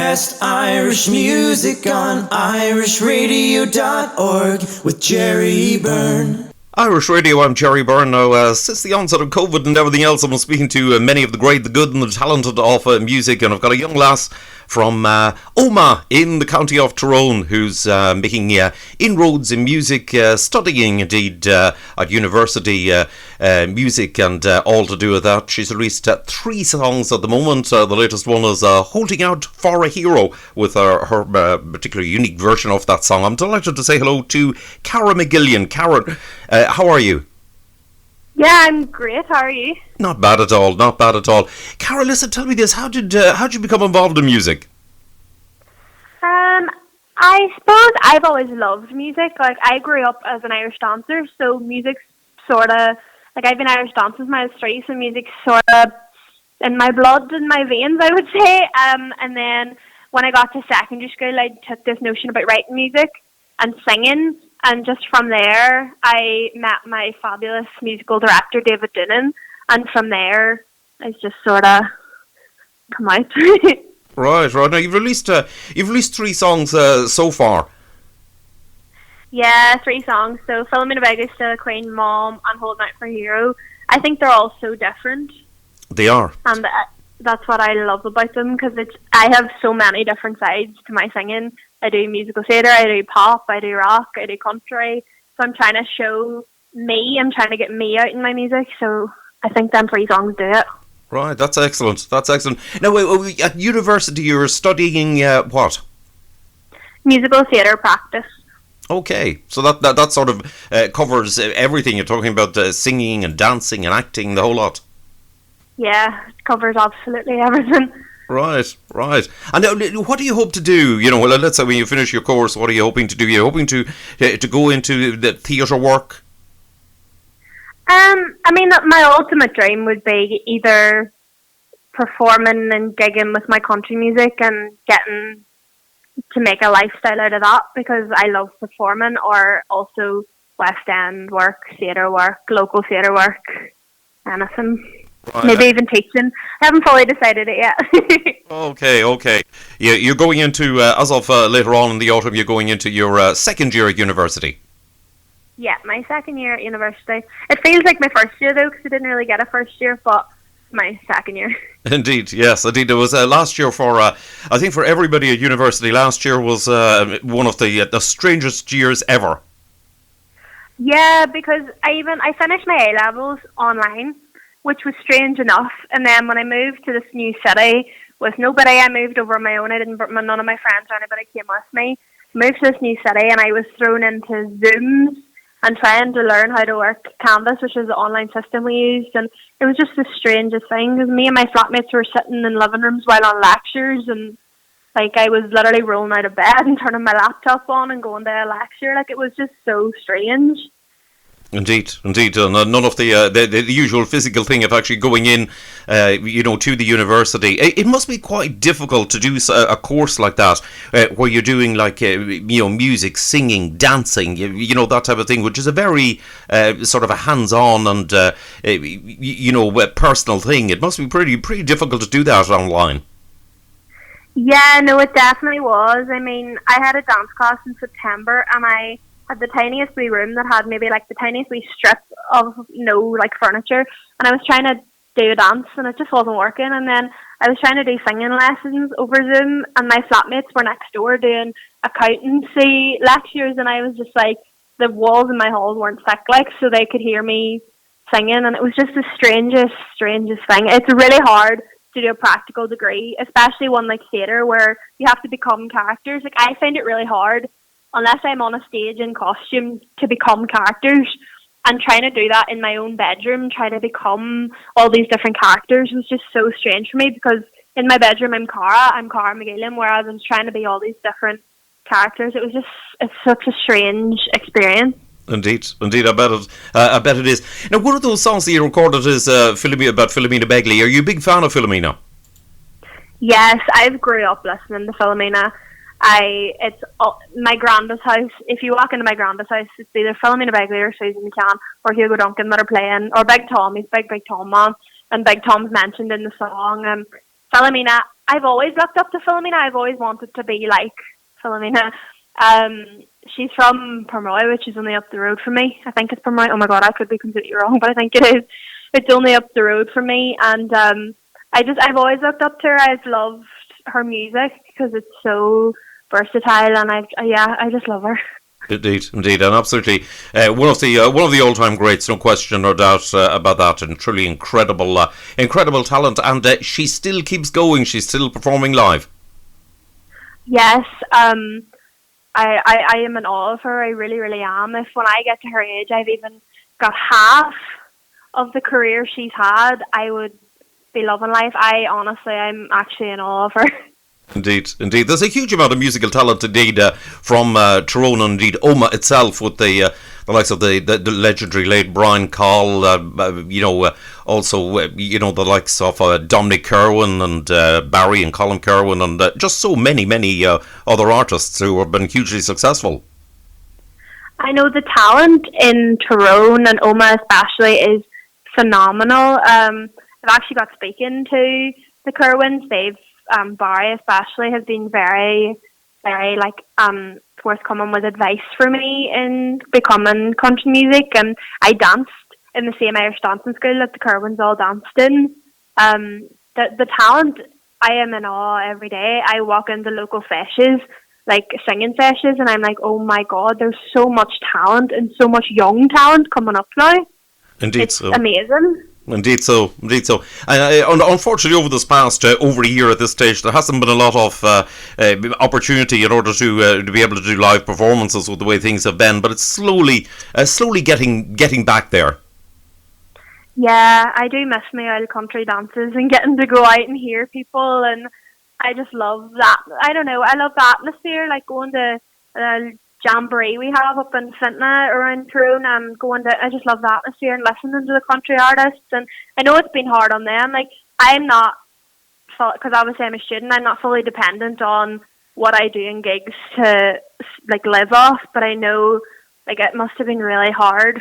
best Irish music on irishradio.org with Jerry Byrne. Irish Radio, I'm Jerry Byrne. Now, since the onset of COVID and everything else, I've been speaking to many of the great, the good and the talented of music, and I've got a young lass from Omagh in the county of Tyrone who's making inroads in music, studying indeed at university music and all to do with that. She's released 3 songs at the moment. The latest one is Holding Out for a Hero with her particularly unique version of that song. I'm delighted to say hello to Cara McGillion. Cara, how are you? Yeah, I'm great. How are you? Not bad at all. Not bad at all. Cara, listen, tell me this. How did you become involved in music? I suppose I've always loved music. Like, I grew up as an Irish dancer, so music's sort of like I've been Irish dancing since I was 3, so music's sort of in my blood, in my veins, I would say. And then when I got to secondary school, I took this notion about writing music and singing. And just from there, I met my fabulous musical director, David Doonan. And from there, it's just sort of come out. Right. Now you've released 3 songs so far. Yeah, 3 songs. So Filipino Beggar, Still a Queen, Mom, and Holding Out for a Hero. I think they're all so different. They are. And that's what I love about them, because I have so many different sides to my singing. I do musical theatre, I do pop, I do rock, I do country. So I'm trying to show me, I'm trying to get me out in my music. So I think them 3 songs do it. Right, that's excellent. That's excellent. Now, at university, you're studying what? Musical theatre practice. Okay, so that sort of covers everything. You're talking about singing and dancing and acting, the whole lot. Yeah, it covers absolutely everything. Right. And what do you hope to do? You know, well, let's say when you finish your course, what are you hoping to do? You're hoping to go into the theatre work? I mean, my ultimate dream would be either performing and gigging with my country music and getting to make a lifestyle out of that, because I love performing, or also West End work, theatre work, local theatre work, anything. Right. Maybe even teaching. I haven't fully decided it yet. Okay. Yeah, you're going into, as of later on in the autumn, you're going into your second year at university. Yeah, my second year at university. It feels like my first year, though, because I didn't really get a first year, but my second year. Indeed, yes. Indeed, it was last year for, I think for everybody at university, last year was one of the strangest years ever. Yeah, because I finished my A-levels online, which was strange enough. And then when I moved to this new city with nobody, I moved over on my own. None of my friends or anybody came with me. Moved to this new city, and I was thrown into Zooms and trying to learn how to work Canvas, which is the online system we used. And it was just the strangest thing, because me and my flatmates were sitting in living rooms while on lectures, and like I was literally rolling out of bed and turning my laptop on and going to a lecture. Like, it was just so strange. Indeed, and none of the usual physical thing of actually going in, to the university. It must be quite difficult to do a course like that, where you're doing like music, singing, dancing, that type of thing, which is a very sort of a hands-on and personal thing. It must be pretty difficult to do that online. Yeah, no, it definitely was. I mean, I had a dance class in September, and I had the tiniest wee room that had maybe like the tiniest wee strip of furniture, and I was trying to do a dance and it just wasn't working. And then I was trying to do singing lessons over Zoom, and my flatmates were next door doing accountancy lectures, and I was just like, the walls in my hall weren't thick, so they could hear me singing, and it was just the strangest thing. It's really hard to do a practical degree, especially one like theatre where you have to become characters. Like, I find it really hard, unless I'm on a stage in costume, to become characters, and trying to do that in my own bedroom, trying to become all these different characters was just so strange for me, because in my bedroom I'm Cara McGillion, whereas I was trying to be all these different characters. It's such a strange experience. Indeed, I bet it is. Now, one of those songs that you recorded is about Filipino Begley. Are you a big fan of Filipino? Yes, I've grew up listening to Filipino. It's my granda's house. If you walk into my granda's house, it's either Filipino Begley or Susan McCann or Hugo Duncan that are playing, or Big Tom. He's Big Tom man, and Big Tom's mentioned in the song. Filipino, I've always looked up to Filipino. I've always wanted to be like Filipino. She's from Permoy, which is only up the road from me. I think it's Permoy. Oh my god, I could be completely wrong, but I think it is. It's only up the road from me, and I've always looked up to her. I've loved her music because it's so versatile, and I just love her. Indeed, and absolutely one of the all-time greats, no question, no doubt about that, and truly incredible talent. And she still keeps going. She's still performing live. Yes, I am in awe of her. I really, really am. If when I get to her age, I've even got half of the career she's had, I would be loving life. I'm actually in awe of her. Indeed. There's a huge amount of musical talent, indeed, from Tyrone and indeed Omagh itself, with the likes of the legendary late Brian Call, also the likes of Dominic Kerwin and Barry and Colin Kerwin, and just so many other artists who have been hugely successful. I know the talent in Tyrone and Omagh especially is phenomenal. I've actually got speaking to the Kerwins. Barry especially has been very, very forthcoming with advice for me in becoming country music, and I danced in the same Irish dancing school that the Kerwins all danced in. The talent, I am in awe every day. I walk into local feshes, like singing feshes, and I'm like, oh my god, there's so much talent and so much young talent coming up now. Indeed, it's amazing. Indeed so. Unfortunately, over this past over a year at this stage, there hasn't been a lot of opportunity in order to be able to do live performances with the way things have been. But it's slowly getting back there. Yeah, I do miss my old country dances and getting to go out and hear people, and I just love that. I don't know, I love the atmosphere, like going to jamboree we have up in Fintna around Tyrone, and I just love the atmosphere and listening to the country artists. And I know it's been hard on them. Like, I'm not, because obviously I'm a student, I'm not fully dependent on what I do in gigs to live off, but I know it must have been really hard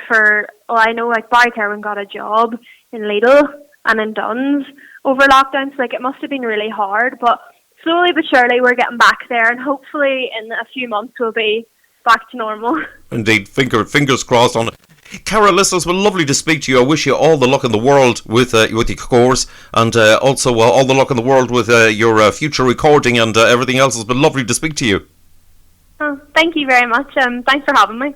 I know Barry Kerwin got a job in Lidl and in Duns over lockdown, so it must have been really hard, but slowly but surely we're getting back there, and hopefully in a few months we'll be back to normal. Indeed, fingers crossed on it. Cara, listeners, well, lovely to speak to you. I wish you all the luck in the world with your course, and also all the luck in the world with your future recording and everything else. It's been lovely to speak to you. Oh, thank you very much. Thanks for having me.